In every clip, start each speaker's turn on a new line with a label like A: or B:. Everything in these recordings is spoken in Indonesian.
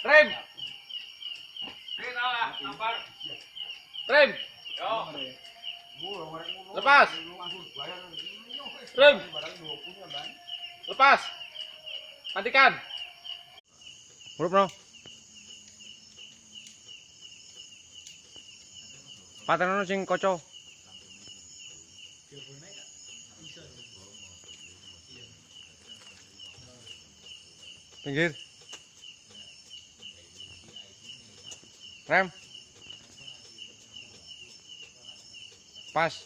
A: Rem. Rem. Lepas. Rem. Lepas. Matikan. Huruf no. Patenono sing kaca. Pinggir. Rem. Pas.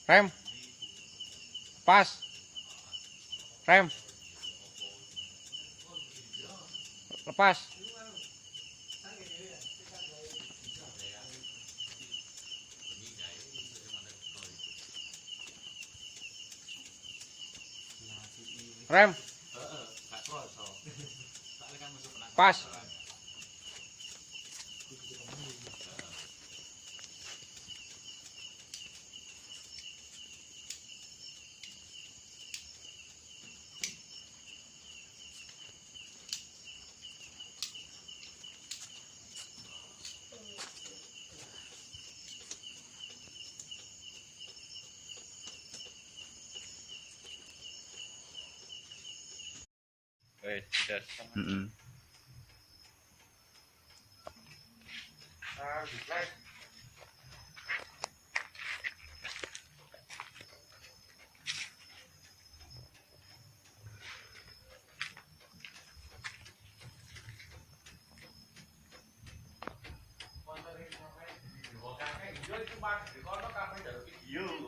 A: Rem. Pas. Rem. Lepas. Rem. Pas.
B: Tes.
A: Yo.